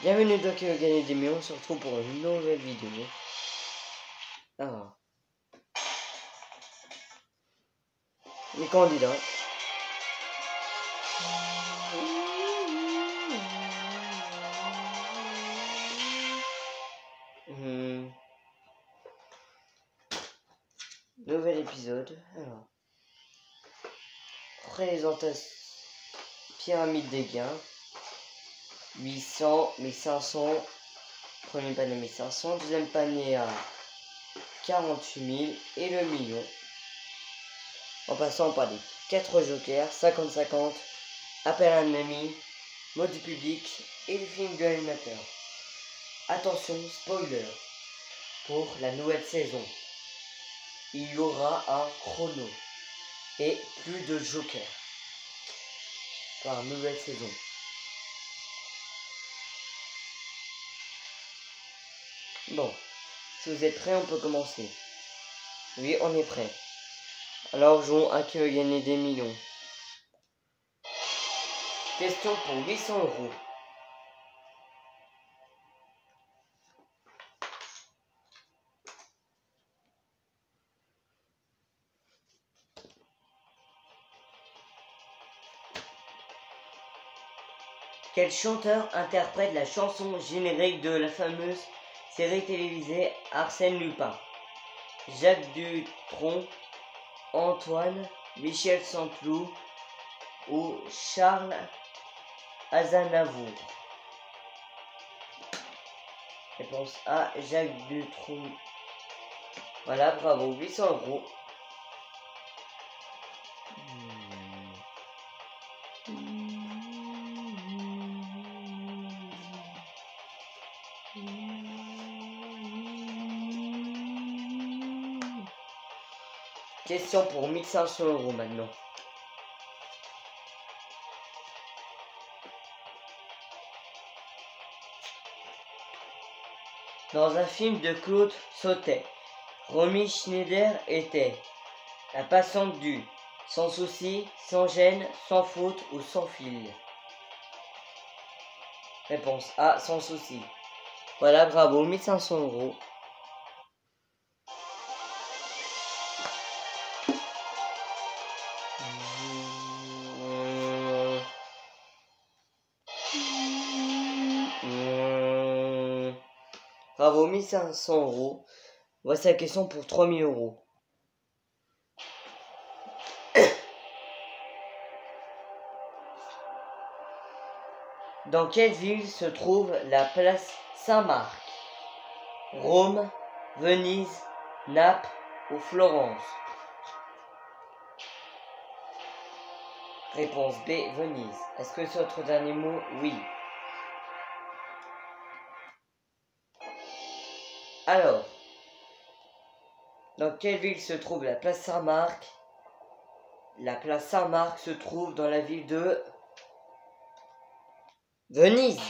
Bienvenue dans Qui veut gagner des millions, on se retrouve pour une nouvelle vidéo. Alors, les candidats. Nouvel épisode. Alors, présentation, pyramide des gains. 800, 1500, premier panier 1500, deuxième panier à 48 000 et le million. En passant par les 4 jokers, 50-50, appel à un ami, mot du public et le film de l'animateur. Attention, spoiler, pour la nouvelle saison, il y aura un chrono et plus de jokers pour la nouvelle saison. Bon, si vous êtes prêts, on peut commencer. Oui, on est prêt. Alors jouons à qui veut gagner des millions. Question pour 800 €. Quel chanteur interprète la chanson générique de la fameuse série télévisée Arsène Lupin? Jacques Dutronc, Antoine, Michel Santelou ou Charles Aznavour? Réponse A, Jacques Dutronc. Voilà, bravo, 800 €. Question pour 1500 € maintenant. Dans un film de Claude Sautet, Romy Schneider était la patiente du sans souci, sans gêne, sans faute ou sans fil. Réponse A, sans souci. Voilà, bravo, 1500 €. Bravo, 1500 €. Voici la question pour 3000 €. Dans quelle ville se trouve la place Saint-Marc? Rome, Venise, Naples ou Florence? Réponse B, Venise. Est-ce que c'est votre dernier mot? Oui. Alors, dans quelle ville se trouve la place Saint-Marc? La place Saint-Marc se trouve dans la ville de Venise.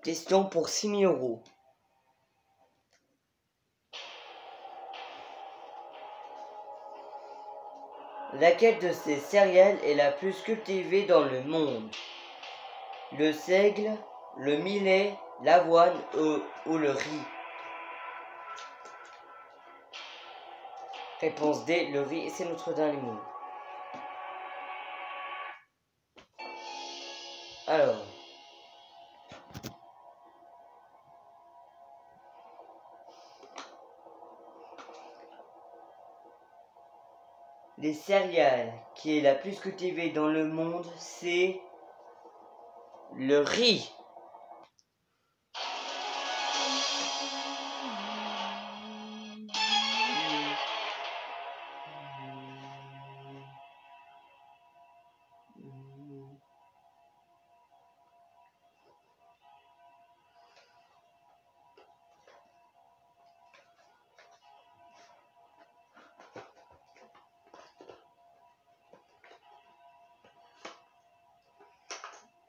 Question pour 6000 €. Laquelle de ces céréales est la plus cultivée dans le monde? Le seigle, le millet, l'avoine ou le riz? Réponse D, le riz, c'est notre dernier mot. Alors, les céréales qui est la plus cultivée dans le monde, c'est le riz.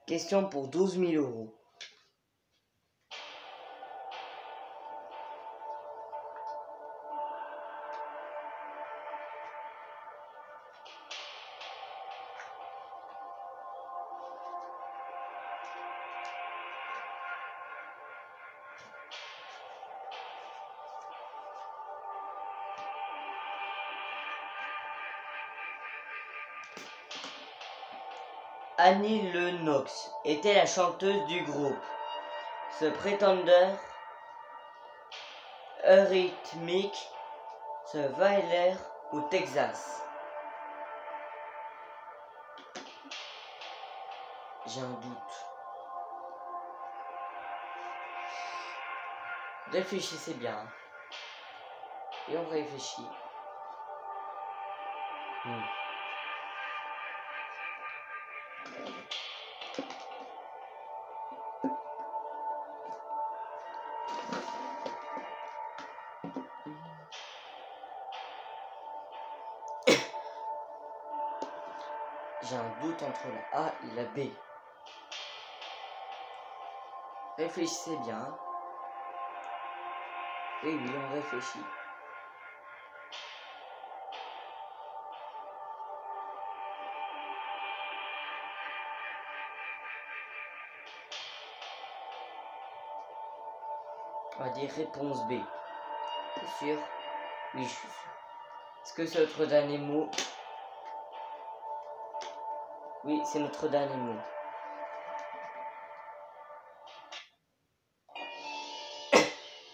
Question pour 12 000 €. Annie Lennox était la chanteuse du groupe The Pretenders, Eurythmics, The Wailers ou Texas? J'ai un doute. Réfléchissez bien. Et on réfléchit. J'ai un doute entre la A et la B. Réfléchissez bien. Oui, on réfléchit. On va dire réponse B. C'est sûr? Oui, je suis sûr. Est-ce que c'est notre dernier mot? Oui, c'est notre dernier mot.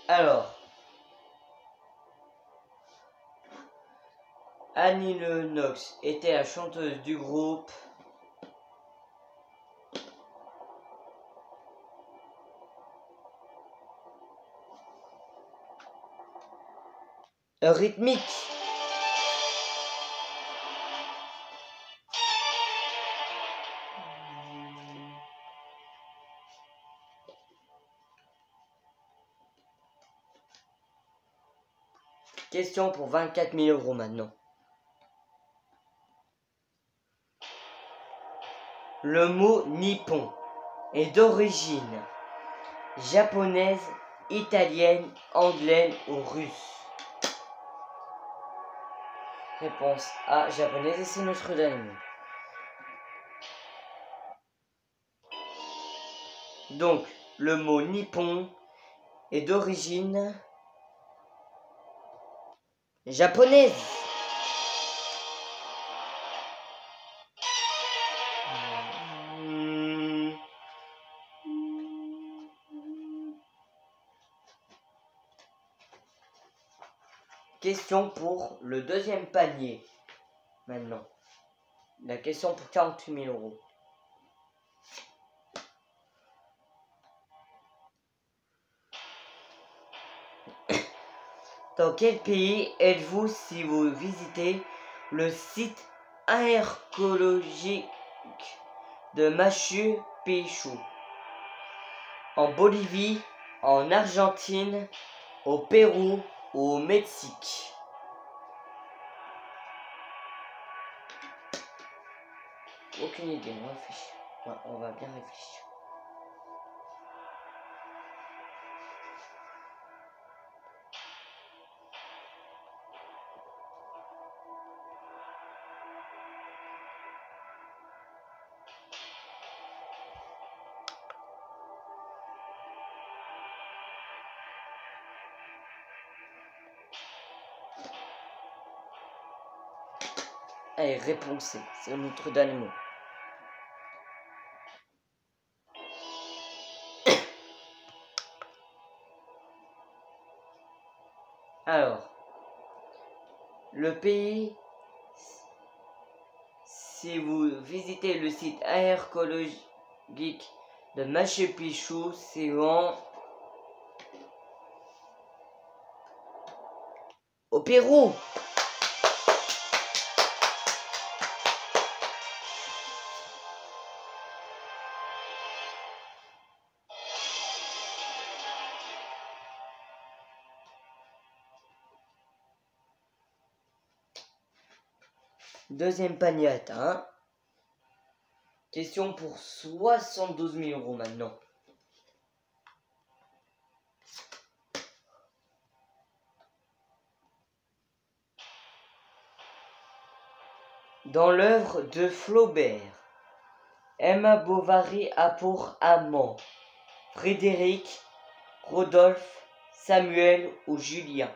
Alors, Annie Lennox était la chanteuse du groupe Eurythmics. Question pour 24 000 € maintenant. Le mot nippon est d'origine japonaise, italienne, anglaise ou russe? Réponse A, japonaise, et c'est notre dernier mot. Donc, le mot nippon est d'origine japonaise. Question pour le deuxième panier. Maintenant, la question pour 48 000 €. Dans quel pays êtes-vous si vous visitez le site archéologique de Machu Picchu? En Bolivie, en Argentine, au Pérou ou au Mexique? Aucune idée, on va réfléchir. Ouais, on va bien réfléchir. Allez, réponse C, c'est notre dernier mot. Alors, le pays, si vous visitez le site archéologique de Machu Picchu, c'est au Pérou. Deuxième panier atteint. Question pour 72 000 € maintenant. Dans l'œuvre de Flaubert, Emma Bovary a pour amant Frédéric, Rodolphe, Samuel ou Julien?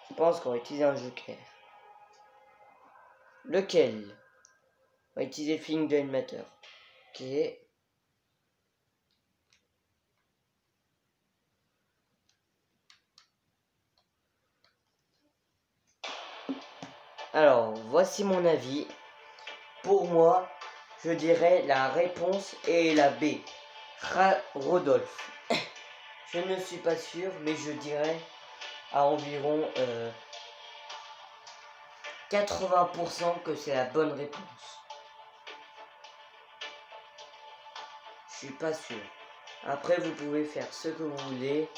Je pense qu'on va utiliser un joker. Lequel? On va utiliser le feeling de l'animateur. Ok. Alors, voici mon avis. Pour moi, je dirais la réponse est la B. Rodolphe. Je ne suis pas sûr, mais je dirais à environ 80% que c'est la bonne réponse. Je suis pas sûr. Après, vous pouvez faire ce que vous voulez.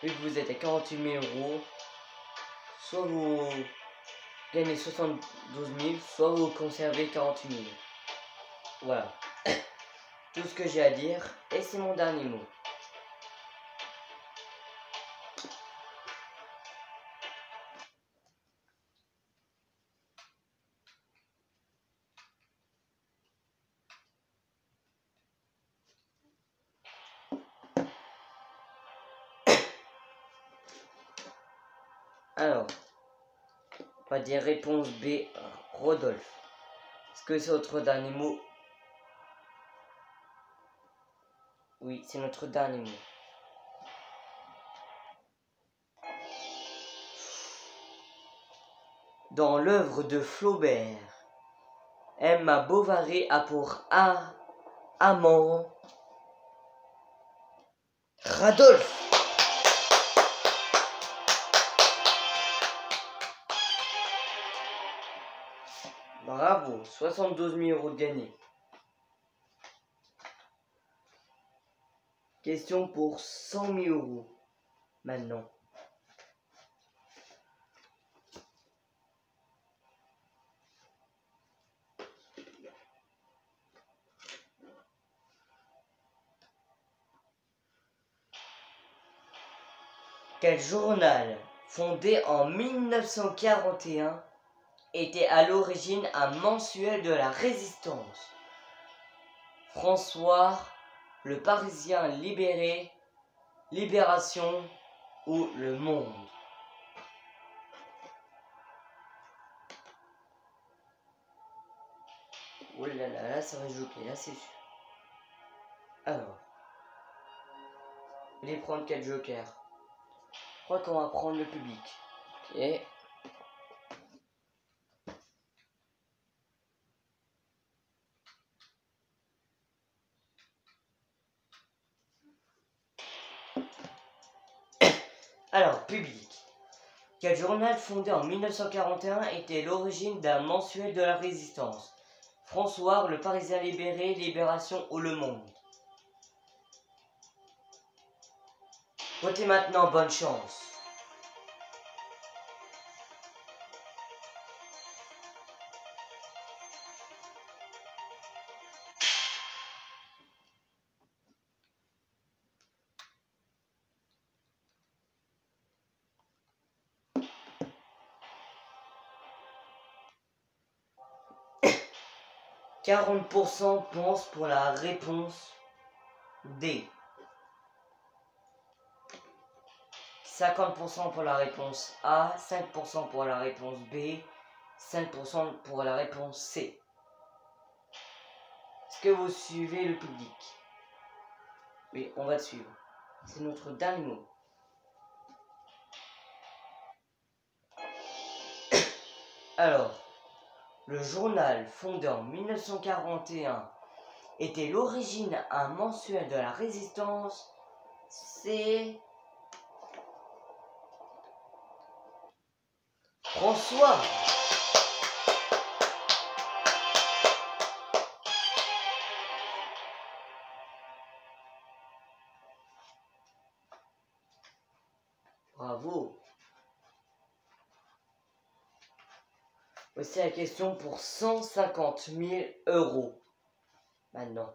Vu que vous êtes à 48 000 euros, soit vous gagnez 72 000, soit vous conservez 48 000. Voilà. Tout ce que j'ai à dire, et c'est mon dernier mot. Alors, on va dire réponse B, Rodolphe. Est-ce que c'est votre dernier mot? Oui, c'est notre dernier mot. Dans l'œuvre de Flaubert, Emma Bovary a pour amant Radolphe. Bravo, 72 000 euros de gagnés. Question pour 100 000 euros. Maintenant. Quel journal, fondé en 1941, était à l'origine un mensuel de la Résistance? François, Le Parisien libéré, Libération ou Le Monde? Oh là là, là ça va joker, là c'est sûr. Alors, allez prendre 4 jokers. Je crois qu'on va prendre le public. Ok. Alors, public. Quel journal fondé en 1941 était l'origine d'un mensuel de la Résistance? François, Le Parisien libéré, Libération ou Le Monde? Votez maintenant, bonne chance. « 40% pensent pour la réponse D. 50% pour la réponse A, 5% pour la réponse B, 5% pour la réponse C. Est-ce que vous suivez le public? Oui, on va le suivre. C'est notre dernier mot. Alors, le journal fondé en 1941 était l'origine un mensuel de la Résistance. C'est François. Bravo. Voici la question pour 150 000 euros. Maintenant.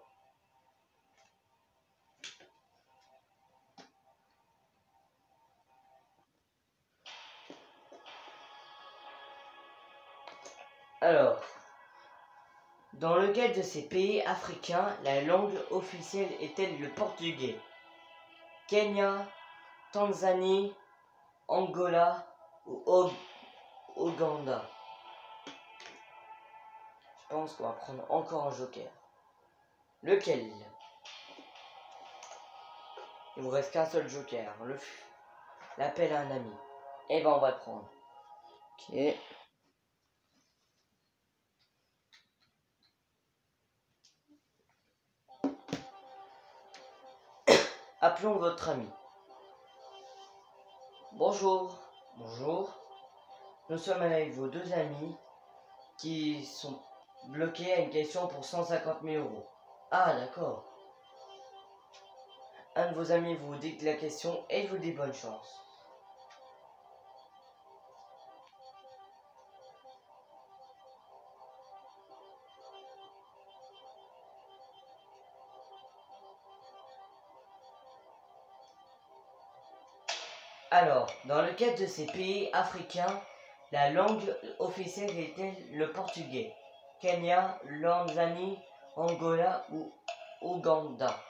Alors, dans lequel de ces pays africains la langue officielle est-elle le portugais? Kenya, Tanzanie, Angola ou Ouganda? pense qu'on va prendre encore un joker. Lequel? Il vous reste qu'un seul joker. L'appel à un ami. Eh ben on va le prendre. Ok. Appelons votre ami. Bonjour. Bonjour. Nous sommes avec vos deux amis qui sont bloqués à une question pour 150 000 euros. Ah d'accord. Un de vos amis vous dicte la question et vous dit bonne chance. Alors, dans le cadre de ces pays africains, la langue officielle était le portugais. Kenya, Tanzanie, Angola ou Ouganda.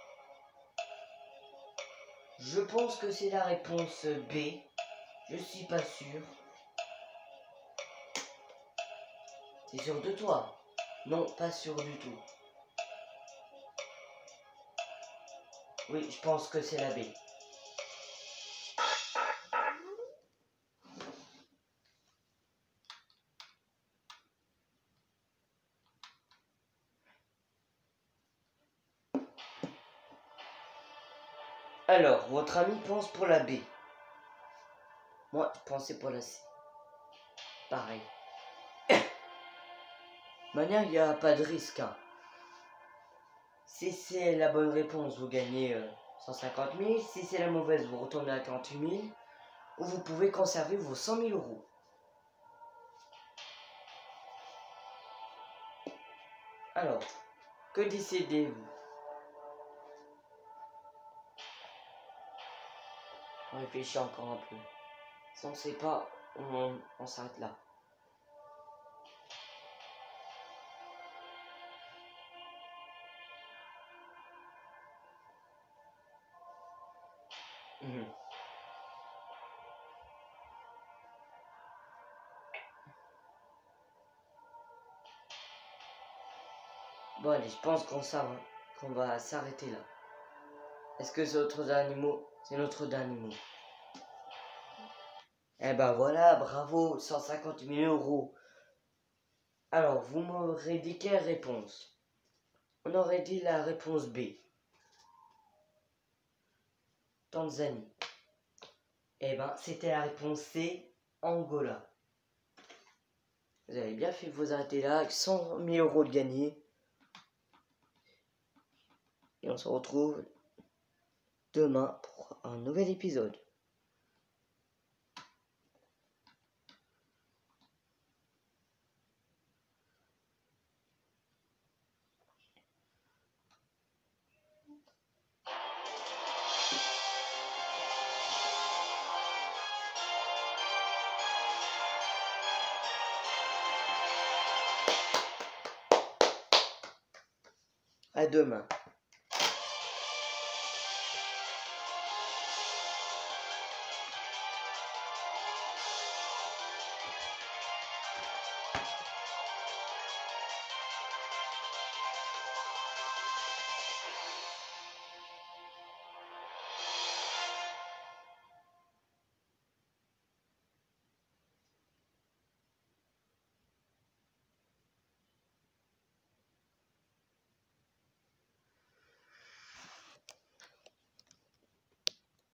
Je pense que c'est la réponse B. Je suis pas sûr. T'es sûr de toi? Non, pas sûr du tout. Oui, je pense que c'est la B. Alors, votre ami pense pour la B. Moi, je pensais pour la C. Pareil. Manière, il n'y a pas de risque. Hein. Si c'est la bonne réponse, vous gagnez 150 000. Si c'est la mauvaise, vous retournez à 48 000. Ou vous pouvez conserver vos 100 000 euros. Alors, que décidez-vous? On réfléchit encore un peu. Si on ne sait pas, on s'arrête là. Bon allez, je pense qu'on va s'arrêter là. Est-ce que c'est notre dernier mot? C'est notre dernier mot. Eh ben voilà, bravo, 150 000 euros. Alors, vous m'aurez dit quelle réponse? On aurait dit la réponse B. Tanzanie. Eh ben, c'était la réponse C, Angola. Vous avez bien fait de vous arrêter là, avec 100 000 euros de gagnés. Et on se retrouve demain pour un nouvel épisode. À demain.